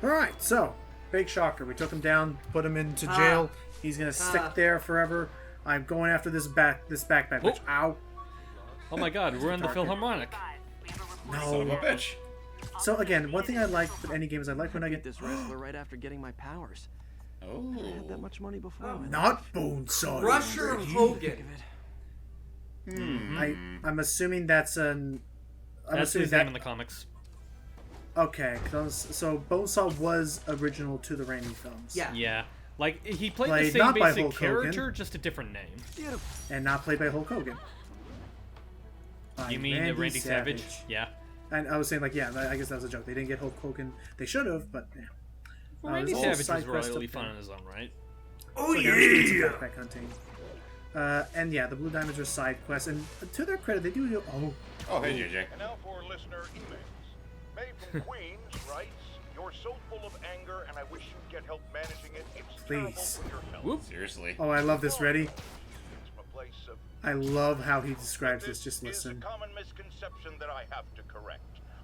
Alright, so, big shocker. We took him down, put him into jail. He's gonna stick there forever. I'm going after this backpack, bitch. Ow. Oh my god, we're in the Philharmonic. No. Son of a bitch. So again, one thing I like with any game is I like when I get this wrestler right after getting my powers. Oh. I had that much money before. not Bonesaw. Crusher Hogan. I'm assuming that's an. That's his name in the comics. Okay, so Bonesaw was original to the Raimi films. Yeah. Yeah. Like, he played the same not by basic Hulk character, Hogan. just a different name. And not played by Hulk Hogan. You mean Randy Savage? Yeah. And I was saying, like, yeah, I guess that was a joke. They didn't get Hulk Hogan. They should have, but yeah. Well, Randy Savage was side quest royally up fun there. on his own, right? Oh So, yeah! some backpack hunting. And yeah, the Blue Diamonds are side quests, and to their credit, they do. Oh, hey, JJ. And now for listener emails. May from Queens writes, "You're so full of anger, and I wish you'd get help managing it. It's terrible Please. for your health." Whoop. Seriously. Oh, I love this. Ready? It's from a place of I love how he describes this. Just is listen. a common misconception that I have to correct.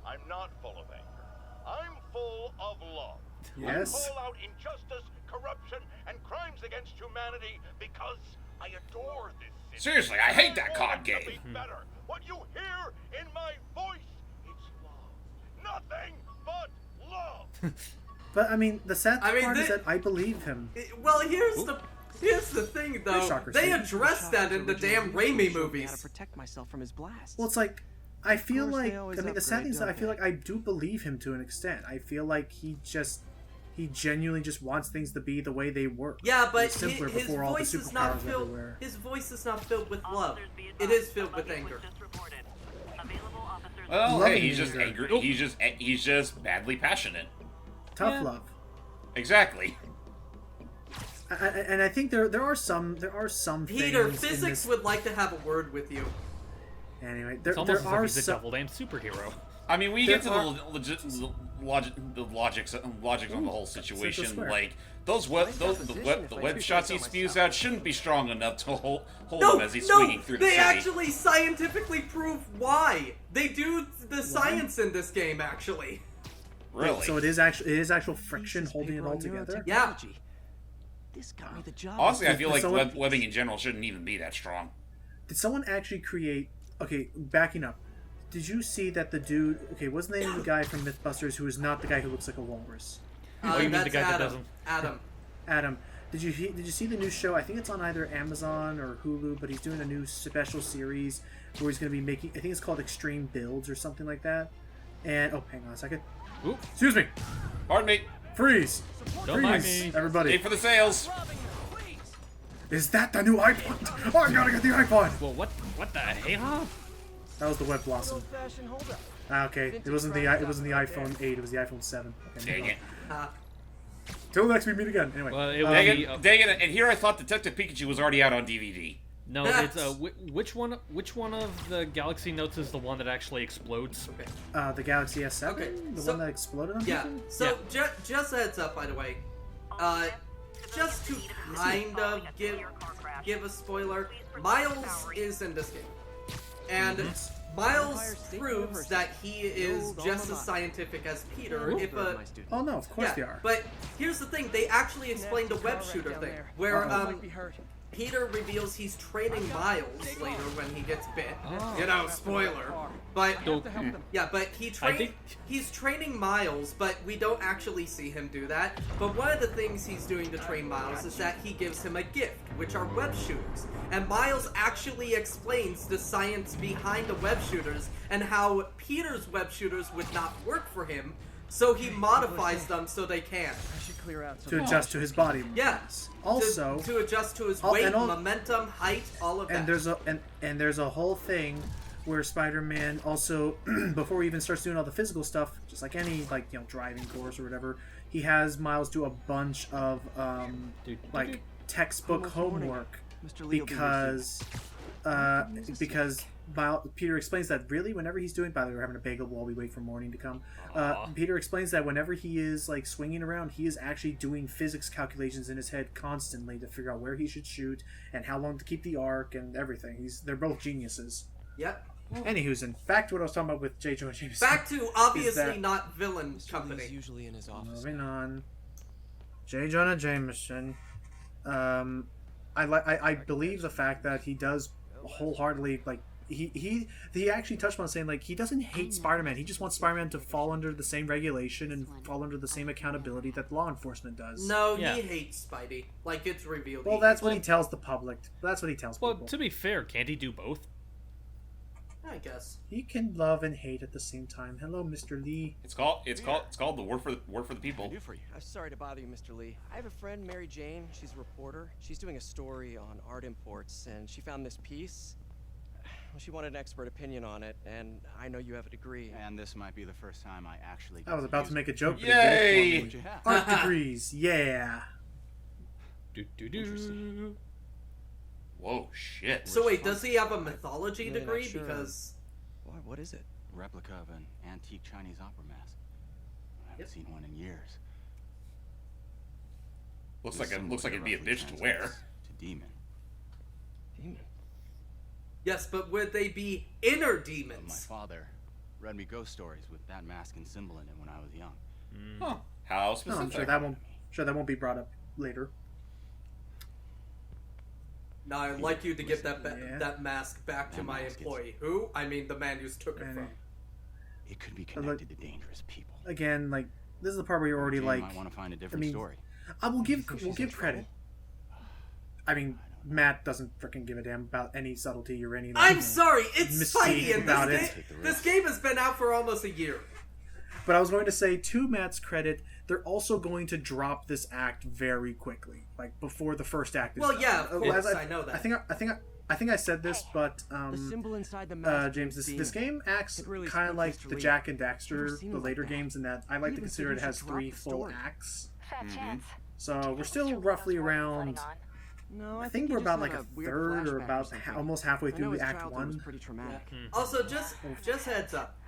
I'm not full of anger. I'm full of love. Yes. I call out injustice, corruption, and crimes against humanity because I adore this city. Seriously, I hate that card To game. be better. What you hear in my voice, it's love. Nothing but love. But I mean, the sad I mean, part is they- that I believe him. Well, here's the thing though. Shocker They scene. addressed that in the damn Raimi How to movies. protect myself from his blast. Well, it's like I feel course, they like always I mean the sad upgrade, thing is that I don't feel they? like I do believe him to an extent. I feel like he genuinely just wants things to be the way they were. Yeah, but It was simpler his before all the voice is not superpowers filled. everywhere. His voice is not filled with love. It is filled with anger. Well, Loving hey, he's just anger. angry. He's just badly passionate. Tough Yeah. love. Exactly. And I think there are some Peter, things in physics this. would like to have a word with you. Anyway, It's there almost as if are he's a some. double damn superhero. I mean, when you There get to are- the logics on the whole situation, Square. like the web shots he spews out shouldn't be strong enough to hold No, him as he's no, swinging through the they city. actually scientifically prove why. They do the science in this game, actually. Really? So it is actual friction holding it all together. Yeah. This got me the job. Honestly, I feel like someone- webbing in general shouldn't even be that strong. Did someone actually create? Okay, backing up. Did you see that the dude? Okay, what's the name of the guy from MythBusters who is not the guy who looks like a walrus? Oh, you mean the That's guy that Adam. doesn't- Adam. Adam, did you see the new show? I think it's on either Amazon or Hulu, but he's doing a new special series where he's going to be making. I think it's called Extreme Builds or something like that. And oh, hang on a second. Oop. Excuse me. Pardon me. Freeze. Don't mind Freeze, me. everybody. Pay for the sales. Is that the new iPod? Oh, I gotta get the iPod. Well, what the hey-ha? That was the Web Blossom. Okay, it wasn't the iPhone 8. It was the iPhone 7. Okay, Dang it. Till next we meet again. Anyway. Well, it would Dang be, it. Dang it. And here I thought Detective Pikachu was already out on DVD. no, it's which one of the Galaxy Notes is the one that actually explodes? The Galaxy S7, Okay, the so- one that exploded on Yeah. people? So just a heads up, by the way. Just to kind of give a spoiler, Miles is in this game, and Miles proves that he is just as scientific as Peter. If a Oh no, of course they are. but here's the thing: they actually explained the web shooter thing, where Peter reveals he's training Miles later when he gets bit. You know, spoiler. But yeah, but he's training Miles, but we don't actually see him do that. But one of the things he's doing to train Miles is that he gives him a gift, which are web shooters. And Miles actually explains the science behind the web shooters and how Peter's web shooters would not work for him, so he modifies them so they can. To adjust to his body. Yeah. Also, to adjust to his Oh, weight, and momentum, height, all of that. and there's a whole thing where Spider-Man also, before he even starts doing all the physical stuff, just like any driving course or whatever, he has Miles do a bunch of textbook homework because Peter explains that really whenever he's doing. By the way, we're having a bagel while we wait for morning to come. Peter explains that whenever he is swinging around, he is actually doing physics calculations in his head constantly to figure out where he should shoot and how long to keep the arc and everything. They're both geniuses. Yep. Anywho's in fact, what I was talking about with J. Jonah Jameson. Back to obviously that- not villain Mr. company. Lee's usually in his office. Moving on. J. Jonah Jameson. I believe the fact that he does wholeheartedly like he actually touched on saying like he doesn't hate Spider-Man. He just wants Spider-Man to fall under the same regulation and fall under the same accountability that law enforcement does. No, Yeah. he hates Spidey. Like, it's revealed. Well, he that's hates what he tells the public. That's what he tells Well, people. to be fair, can't he do both? him, I guess. He can love and hate at the same time. Hello, Mr. Lee. It's called the work for the people. do for you? I'm sorry to bother you, Mr. Lee. I have a friend, Mary Jane. She's a reporter. She's doing a story on art imports, and she found this piece. Well, she wanted an expert opinion on it, and I know you have a degree. And this might be the first time I actually. I was about to make a joke. But Yay! What you have? Art degrees, yeah. Do. Whoa, shit. So wait, does he have a mythology Really not degree? sure. Because Why, what is it? Replica of an antique Chinese opera mask. I haven't seen one in years. Looks This like symbol it'd be a roughly bitch to wear. translates To demon. Demon. yes, but would they be inner But my demons? father read me ghost stories with that mask and symbol in it when I was young. Huh. How No, specific? I'm sure that won't be brought up later. No, I'd like you to give that Yeah. that mask back to That my mask is- employee. Who? I mean, the man you took it And from. It could be look- connected to dangerous people. Again, like this is the part where you're already Jane like, might want to find a different mean, story. we'll think she's give in credit. I mean, Matt doesn't freaking give a damn about any subtlety or any. I'm sorry, it's Mystique Spidey, and about this it. game, Take the this risk. game has been out for almost a year. But I was going to say, to Matt's credit, they're also going to drop this act very quickly, like before the first act is Well, done. yeah, of course, As I know that. I think I said this, but The symbol inside the mask. James, means this demon. game acts It really kind of spooked like Mr. the Lee. Jack and Never Daxter, seen the it like later that. games, in that I like He to even consider said it we has should 3 drop the full story. acts. Fat chance. So we're still roughly around. No, I I think he we're just about had like a weird third or flashback about something. almost halfway I know through his Act childhood was 1. pretty traumatic. Also, just heads up.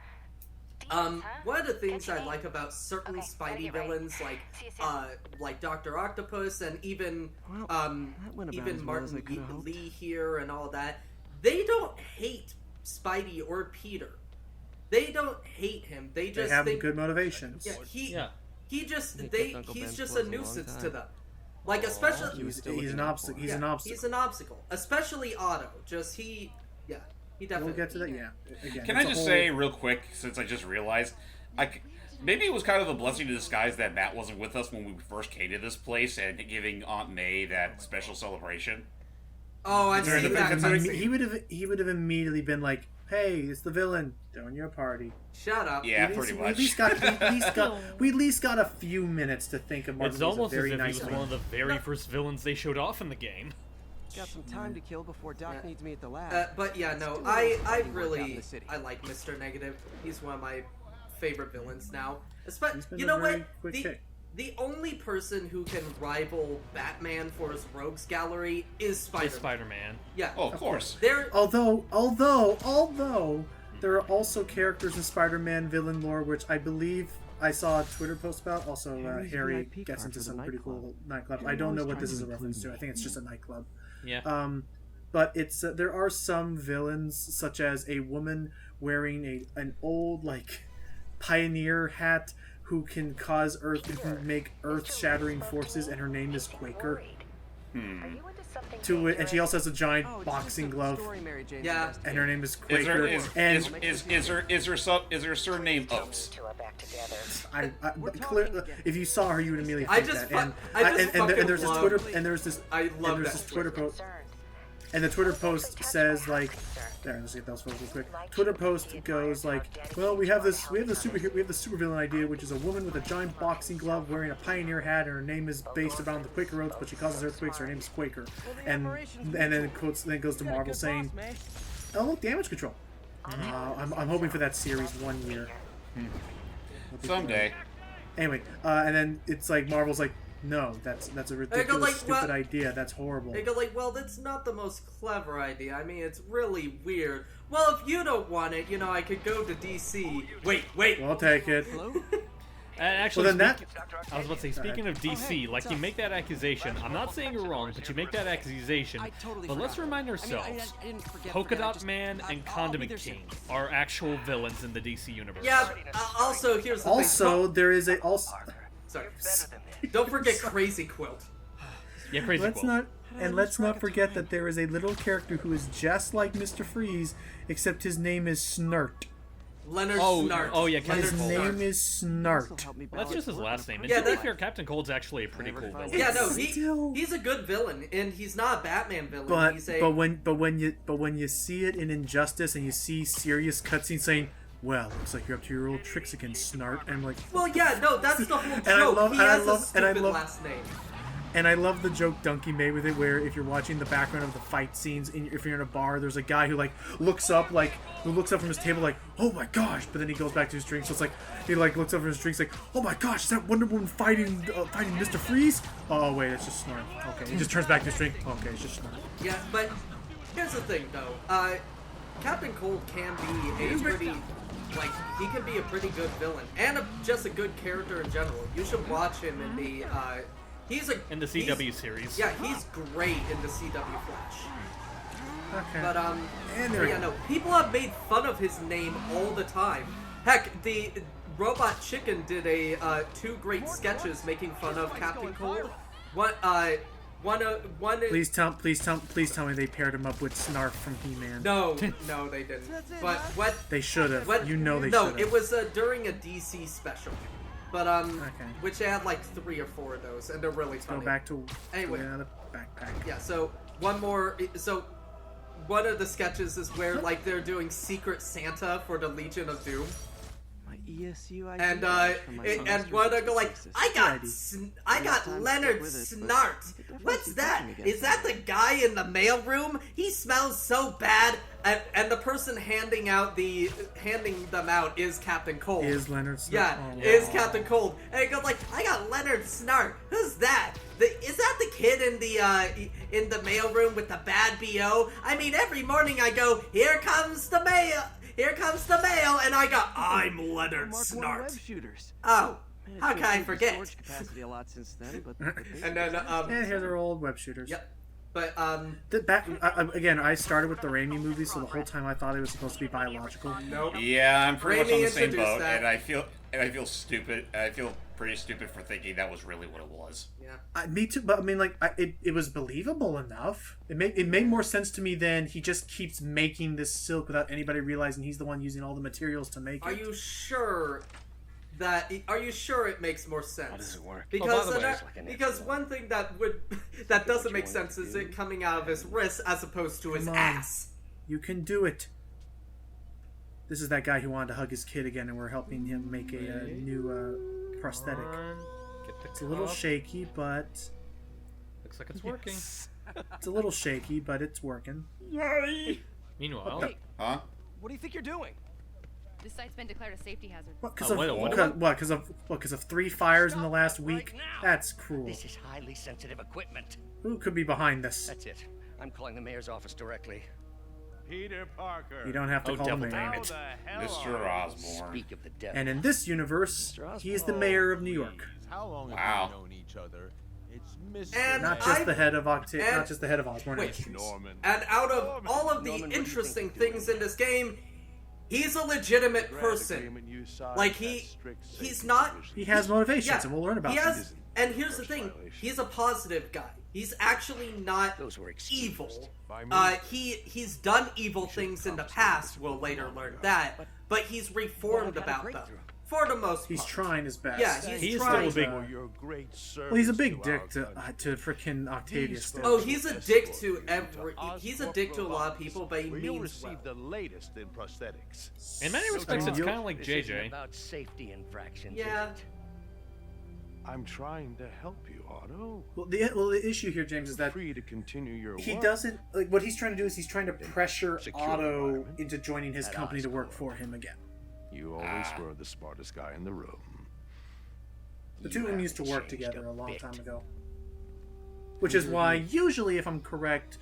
One of the things I like about certain Spidey villains, like Dr. Octopus and even Well, that went about as even well as Martin I could have hoped. Lee here and all that, they don't hate Spidey or Peter. They don't hate him. They They just have think good motivations. yeah, Yeah. he just He they kept Uncle he's Ben's just clothes a a long nuisance time. to them. Like especially He was still He's looking an out obstacle. for He's him. an obstacle. He's an obstacle, especially Otto. Just he definitely. We'll get to that. Yeah. Again, Can it's I a just whole- say real quick, since I just realized, maybe it was kind of a blessing in disguise that Matt wasn't with us when we first came to this place and giving Aunt May that special celebration. Oh, I've Considering seen the- that. considering cutscene. he would have immediately been like, "Hey, it's the villain throwing your party." Shut up. Yeah, We pretty at much. least we at least got a few minutes to think of Martin It's Lee as almost a as very if nice he was man. one of the very first villains they showed off in the game. Got some time to kill before Doc Yeah. needs me at the lab. But yeah, Let's no, do a little I Spidey work out in really the city. I like Mr. Negative. He's one of my favorite villains now. He's Especially, been you a know very what? quick kick. The only person who can rival Batman for his rogues gallery is Spider-Man. Just Spider-Man. Yeah. Oh, of course. There. Although there are also characters in Spider-Man villain lore, which I believe I saw a Twitter post about. Also, Harry's Harry VIP gets card into for the some pretty nightclub. cool nightclub. Harry I don't know always what this tries is a to reference include to. I think it's just a nightclub. Yeah. But it's there are some villains, such as a woman wearing an old pioneer hat who can cause make earth-shattering forces, and her name is Quaker. To it, and she also has a giant Oh, it's boxing just a glove, story Mary Jane Yeah. suggested. and her name is Is Quaker. her and surname Oates? if you saw her, you would immediately I think just that. fu- I just fucking there's this love- Twitter and there's this I love there's that this Twitter. Twitter post. And the Twitter post says there, let's get those photos real quick. Twitter post goes well, we have the supervillain idea, which is a woman with a giant boxing glove wearing a pioneer hat, and her name is based around the Quaker Oats, but she causes earthquakes. Her name is Quaker, and then it quotes, then it goes to Marvel saying, "Oh, look, damage control." I'm hoping for that series 1 year. Someday. Anyway, and then it's Marvel's no, that's a ridiculous, stupid well- idea. That's horrible. They go well, that's not the most clever idea. I mean, it's really weird. Well, if you don't want it, I could go to DC. Wait. We'll take it. Hello? Actually, Well, then I was about to say, speaking of DC, like, you make that accusation. I'm not saying you're wrong, but you make that accusation. But let's remind ourselves, Polka Dot Man and Condiment King are actual villains in the DC universe. Yeah. Also, here's the Also, thing. there is a Sorry. Don't forget Crazy Quilt. Yeah, Crazy let's Quilt. let's not forget that there is a little character who is just like Mr. Freeze, except his name is Snart. Leonard Oh, Snart. oh, yeah, Leonard His name is Snart. That's just his last name. And Yeah, to be that- fair, Captain Cold's actually a pretty cool villain. Yeah, no, Still- he's a good villain, and he's not a Batman villain. But he's a, when you see it in Injustice and you see serious cutscenes saying, "Well, looks like you're up to your old tricks again, Snart," and I'm like, well, yeah, no, that's the whole joke. And I love- he and I has love- a and I stupid love- last name. and I love the joke Donkey made with it, where if you're watching the background of the fight scenes, if you're in a bar, there's a guy who looks up from his table like, "Oh my gosh!" But then he goes back to his drink, so it's like he looks up from his drink, like, "Oh my gosh, is that Wonder Woman fighting Mr. Freeze?" Oh wait, it's just Snart. Okay, he just turns back to his drink. Okay, it's just Snart. Yeah, but here's the thing, though. Captain Cold can be a pretty, he can be a pretty good villain and just a good character in general. You should watch him in the. In the CW series. Yeah, he's great in the CW Flash. Okay. But And there we yeah, go. no, people have made fun of his name all the time. Heck, the Robot Chicken did a 2 great sketches making fun of Captain Cold. One Please tell me they paired him up with Snarf from He-Man. No, they didn't. But what They should have. What? You know they should No, have. it was during a DC special, but Okay. which they had like 3 or 4 of those, and they're really funny. Go back to Anyway. the backpack. Yeah. So one more. So one of the sketches is where they're doing Secret Santa for the Legion of Doom, My ESU ID and and one of them go like, I got Leonard Snart. What's that? Is that the guy in the mailroom? He smells so bad. And the person handing them out is Captain Cold. Is Leonard Snart? Yeah, Oh, is Captain Cold. And it goes like, I got Leonard Snart. Who's that? Is that the kid in the mailroom with the bad BO? I mean, every morning I go, here comes the mail. Here comes the mail, and I go, I'm Leonard Snart. Web shooters. Oh, Man, how it's can I improved the forget? storage capacity a lot since then, but And then And here's our old web shooters. yep. But Again, I started with the Raimi movie, so the whole time I thought it was supposed to be biological. nope. Yeah, I'm pretty much Raimi on the same introduced boat, that. and I feel stupid. I feel pretty stupid for thinking that was really what it was. Yeah. Me too, but I mean, it was believable enough. It made more sense to me than he just keeps making this silk without anybody realizing he's the one using all the materials to make it. Are you sure it makes more sense? How does it work? Because by the way, it's like an because F1. one thing that doesn't make sense is it coming out of his wrist as opposed to his Come on. ass. You can do it. This is that guy who wanted to hug his kid again, and we're helping him make a new prosthetic. Get the It's a little cup. shaky, but Looks like it's working. it's a little shaky, but it's working. Meanwhile, Huh? what do you think you're doing? This site's been declared a safety hazard. What? Because Oh, wait, what? of 3 fires in the last week? That's cruel. This is highly sensitive equipment. Who could be behind this? That's it. I'm calling the mayor's office directly. Peter Parker. You don't have to Oh, call him devil name damn it. Mr. Osborne. Speak of the devil. And in this universe, he is the mayor of New York. How long Wow. have we known each other? It's Mr. And Not I- just the head of not and- just the head of Osborne Wait. Industries. Norman. And out of all of the Norman, what do you interesting think you're things doing? in this game, he's a legitimate Grant person. agreement you signed Like has he's strict not. safety He has motivations, Yeah, and we'll learn about he them. has. And here's the thing: he's a positive guy. He's actually not Those were evil. excuses. By me. He's done evil things in the past. We'll later learn that, but he's reformed Well, I got a about them breakthrough. for the most part. He's trying his best. Yeah, He he's is trying. still a big- For your great service Well, he's a big to our dick country. to frickin' Octavius. Still. Oh, he's a dick to every. He's a dick to a lot of Robotics, people, but he where you'll means well. receive the latest in prosthetics. in many respects, it's you'll- kind of like This isn't JJ. about safety infractions, Yeah. is it? I'm trying to help you, Otto. Well, the issue here, James, is Feel that free to continue your he work. doesn't like what he's trying to do is he's trying to pressure Secure Otto environment. into joining his At company to work Osborne. for him again. You always were the smartest guy in the room. The You two of them used to haven't work changed together a long bit. time ago. Which is why, usually, if I'm correct,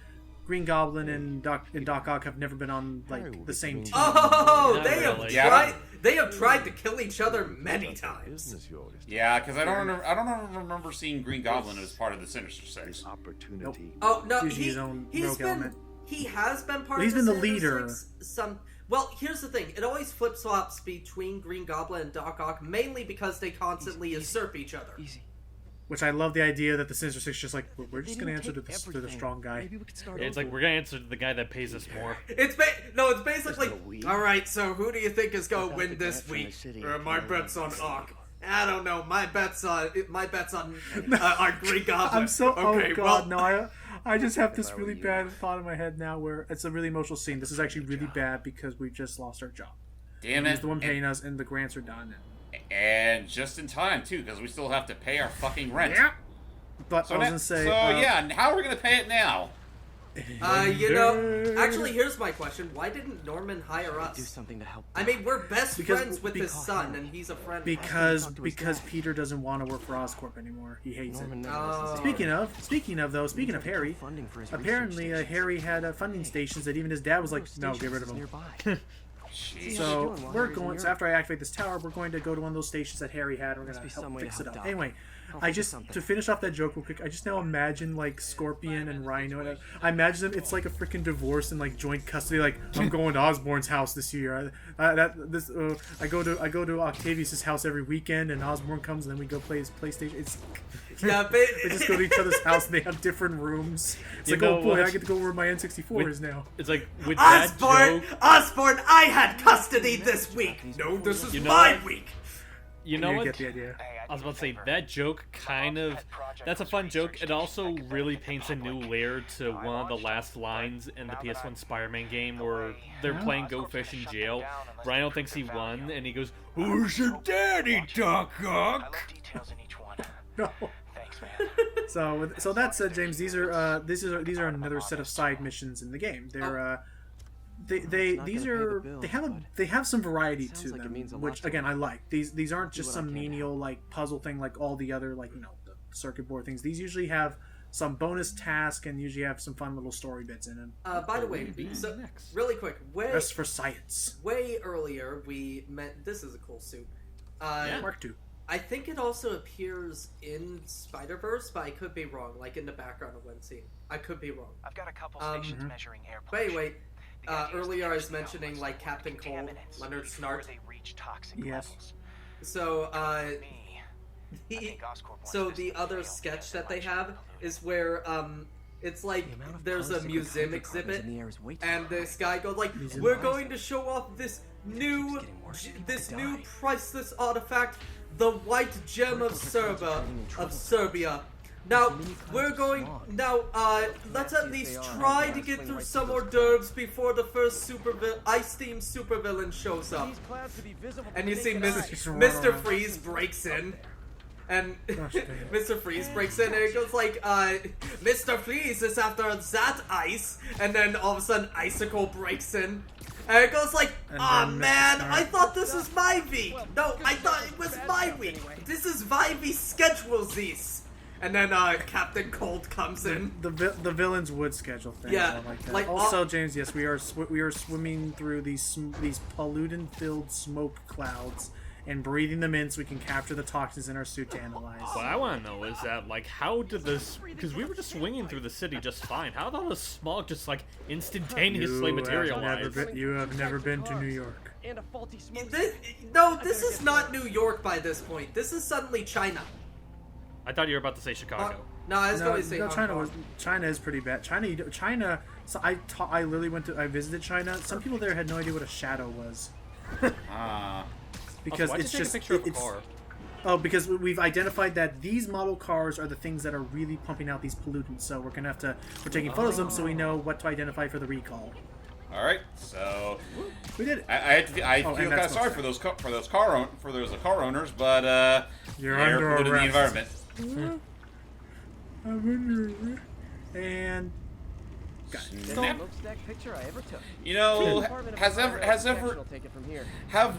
Green Goblin and Doc Ock have never been on Harry like will the be same coming team. back. Oh, Not they have really. Yeah, tried. They have tried to kill each other many times. Yeah, because I don't remember seeing Green Goblin as part of the Sinister Six. Nope. Oh no, Usually his own rogue element. he has been part. He's of the been the Sinister leader. Six. Well, here's the thing. It always flip flops between Green Goblin and Doc Ock, mainly because they constantly usurp each other. Which I love the idea that the Sinister Six just like, we're just gonna answer to the strong guy. It's like, we're gonna answer to the guy that pays us more. It's basically, all right. So who do you think is gonna win this week? My bet's on Ock. I don't know. My bet's on Green Goblin. I'm so okay. Oh god, no! I just have this really bad thought in my head now where it's a really emotional scene. This is actually really bad because we just lost our job. Damn it! He's the one paying us, and the grants are done. And just in time too, because we still have to pay our fucking rent. Yeah. But So I was gonna say. yeah, how are we gonna pay it now? Actually, here's my question: why didn't Norman hire us? Do something to help. I mean, we're best friends with his son, and he's a friend. Because Peter doesn't want to work for Oscorp anymore. He hates it. Speaking of Harry, apparently Harry had funding stations that even his dad was like, no, get rid of them. So we're going. So after I activate this tower, we're going to go to one of those stations that Harry had. And we're going to help fix it up. Anyway, to finish off that joke real quick, I just now imagine like Scorpion and Rhino. And I imagine them. It's like a freaking divorce and like joint custody. Like, I'm going to Osborne's house this year. I go to Octavius's house every weekend, and Osborne comes, and then we go play his PlayStation. It's Yeah, but they just go to each other's house, and they have different rooms. It's like, oh boy, I get to go where my N64 is now. It's like, with that joke... Osborne, I had custody this week! No, this is my week! You know what? Get the idea. I was about to say, that joke kind of... That's a fun joke. It also really paints a new layer to one of the last lines in the PS1 Spider-Man game where they're playing Go Fish in jail. Rhino thinks he won, and he goes, "Who's your daddy, Doc Ock?" No. So that said, James, these are another set of side missions in the game. They're they have some variety to them, which again I like. These aren't just some menial like puzzle thing like all the other like the circuit board things. These usually have some bonus task and usually have some fun little story bits in them. By the way, so really quick, Rest for science. Way earlier we met. This is a cool suit. Mark II. I think it also appears in Spider-Verse, but I could be wrong. Like in the background of one scene, I could be wrong. I've got a couple stations measuring air pollution. But anyway, earlier I was mentioning like Captain Cold, Leonard Snart. Yes. So the other sketch that they have is where it's like there's a museum exhibit, and this guy goes like, "We're going to show off this new priceless artifact, the White Gem of Serbia. Now let's at least try to get through some hors d'oeuvres before the first Ice Team supervillain shows up." And you see Mr. Freeze breaks in. And Mr. Freeze breaks in and it goes like, "Mr. Freeze is after that ice." And then all of a sudden Icicle breaks in. And it goes like, "Aw, man, I thought this was my week. No, I thought it was my week. This is why we schedule this." And then Captain Cold comes in. The villains would schedule things. Yeah, like that. like also, James, yes, we are swimming through these pollutant-filled smoke clouds and breathing them in so we can capture the toxins in our suit to analyze. What I want to know is that, like, how did this... Because we were just swinging through the city just fine. How did the smog just, like, instantaneously materialize? You have never been to New York. This is not New York by this point. This is suddenly China. I thought you were about to say Chicago. No, I was going to say China is pretty bad. China. So I literally I visited China. Some people there had no idea what a shadow was. Because also, it's just a car? Oh, because we've identified that these model cars are the things that are really pumping out these pollutants. So we're taking photos of them so we know what to identify for the recall. All right, so we did it. I feel kind of sorry for those car owners, but they're polluting the environment. And you know, have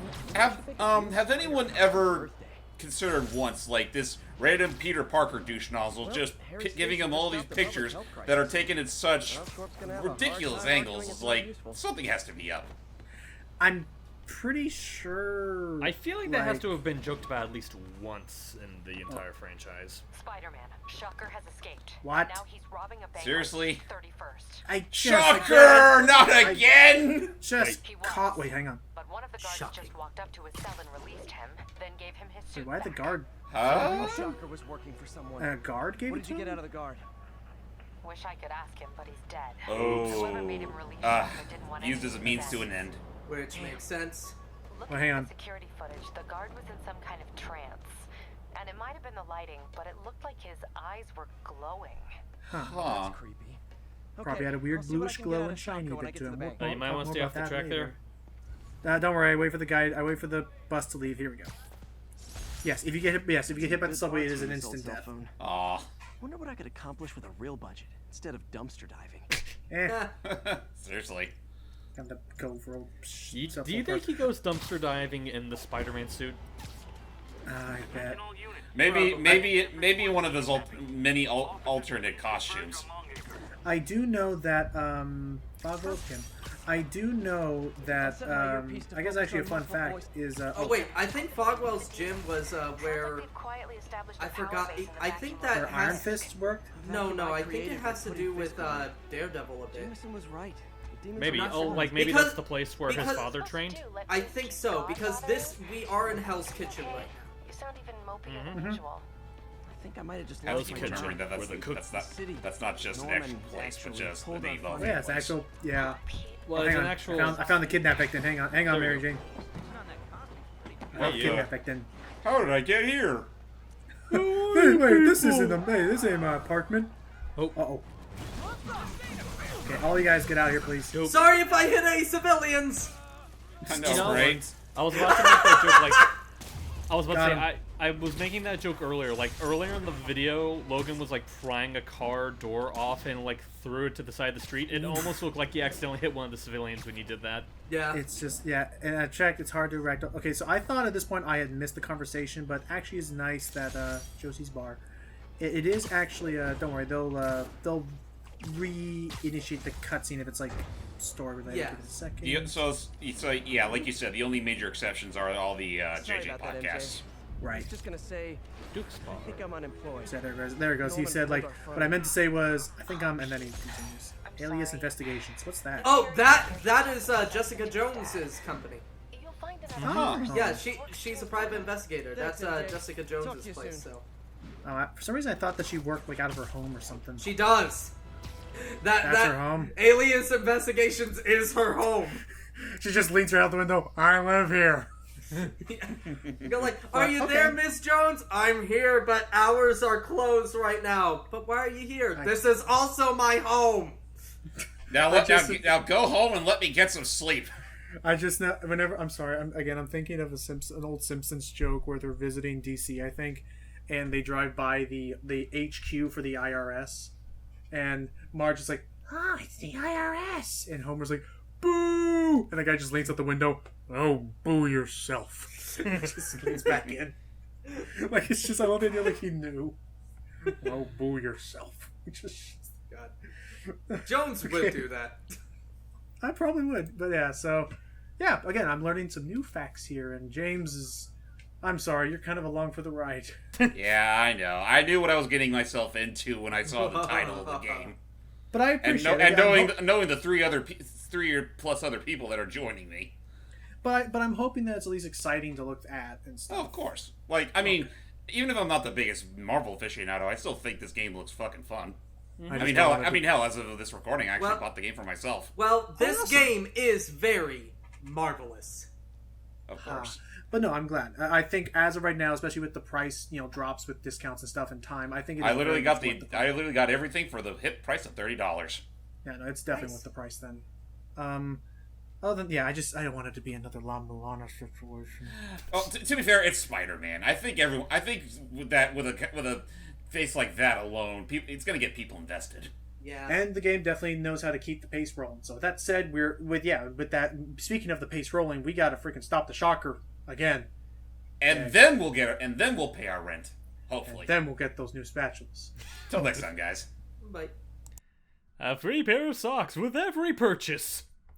anyone ever considered once like this random Peter Parker douche nozzle just giving him all these pictures that are taken at such ridiculous angles? It's like something has to be up. pretty sure. I feel like that has to have been joked about at least once in the entire franchise. Spider-Man, Shocker has escaped. What? Now he's robbing a bank Seriously? on 31st. I just Shocker! Not again! Just caught. Wait, hang on. But one of the guards Shocking. just walked up to his cell and released him, then gave him his suit Wait, why did the back. guard? Huh? Shocker was working for someone. A guard gave What it did to you get him? out of the guard? Wish I could ask him, but he's dead. Oh. Whoever made him release Shocker didn't want Used as a anything means to an end. Which makes sense. Looking hang at on. the security footage, the guard was in some kind of trance. And it might have been the lighting, but it looked like his eyes were glowing. Huh. That's creepy. Probably had a weird bluish glow and shiny bit to him. You might want to stay off the track there. Don't worry. I wait for the guy. I wait for the bus to leave. Here we go. Yes, if you get hit. Yes, if you get hit by the subway, it is an instant death. Aw. Wonder what I could accomplish with a real budget instead of dumpster diving. Seriously. Time to go for a Do you think he goes dumpster diving in the Spider-Man suit? I bet. Maybe one of his many alternate costumes. I do know that I do know that I guess actually a fun fact is Oh wait, I think Fogwell's gym was where I forgot. I think that where Iron Fist worked. No, I think it has to do with Daredevil a bit. Jameson was right. Maybe. Oh, like maybe because- that's the place where his because- father trained. I think so because we are in Hell's Kitchen right now. You sound even mopier than usual. I think I might have just How's lost he my remembering job. that that's not just an actual place, but just the name of Oh, it. yeah, it's actual. Yeah. Well, hang it's an on. actual. I found the kidnap victim. Hang on, There we Mary go. Jane. I found the Hey, kidnap victim. How did I get here? Hey, wait, this ain't my apartment. Oh. Uh-oh. Okay, all you guys get out of here, please. Sorry if I hit any civilians. I know, You know, right? I was about to make that joke. Like, I was about Got to him. say, I was making that joke earlier. Like earlier in the video, Logan was like prying a car door off and like threw it to the side of the street. It almost looked like he accidentally hit one of the civilians when you did that. Yeah. It's just, yeah, and I checked, it's hard to erect. Okay, so I thought at this point I had missed the conversation, but actually it's nice that Josie's bar. It is actually, don't worry, they'll reinitiate the cutscene if it's like story related. Yeah. Give it a second. Yeah, so yeah, like you said, the only major exceptions are all the Sorry JJ about that, MJ. podcasts. I Right. was just gonna say, Duke's bar. I think I'm unemployed. So there it goes. He Norman said, like, pulled our front. what I meant to say was, I think I'm, and then he continues. Alias Investigations. What's that? Oh, that is Jessica Jones's company. You'll find it Oh. Yeah, she's a private investigator. That's Thanks, MJ. Jessica Talk Jones's to you place. soon. So For some reason I thought that she worked like out of her home or something. she does. That's her home? Alias Investigations is her home. She just leans right out the window. I live here. You go like, are you Okay. there, Miss Jones? I'm here, but hours are closed right now. But why are you here? This is also my home. Now now go home and let me get some sleep. I just know whenever I'm sorry. I'm thinking of an old Simpsons joke where they're visiting DC, I think, and they drive by the HQ for the IRS, and Marge is like, "Oh, it's the IRS," and Homer's like, "Boo!" and the guy just leans out the window. Oh, boo yourself. Just leans back in. Like it's just I love the idea like he knew. Oh, boo yourself. Just God. Jones would do that. I probably would, but yeah, so yeah, again, I'm learning some new facts here, and James is I'm sorry, you're kind of along for the ride. Yeah, I know. I knew what I was getting myself into when I saw the title of the game. But I And, appreciate and it. knowing the three or plus other people that are joining me. But I'm hoping that it's at least exciting to look at and stuff. Oh, of course. Like, I mean, even if I'm not the biggest Marvel aficionado, I still think this game looks fucking fun. I mean, hell, as of this recording, I actually bought the game for myself. Well, this game is very marvelous. Of course. But no, I'm glad. I think as of right now, especially with the price, drops with discounts and stuff in time, I think it is I literally very much worth the price. I literally got everything for the hit price of $30. Yeah, no, it's definitely worth the price then. Other than I don't want it to be another La Milana situation. Well, to be fair, it's Spider-Man. I think with a face like that alone, it's gonna get people invested. Yeah. And the game definitely knows how to keep the pace rolling. So with that said, with that. Speaking of the pace rolling, we gotta freaking stop the shocker again. And then we'll pay our rent. Hopefully. And then we'll get those new spatulas. Till next time, guys. Bye. A free pair of socks with every purchase.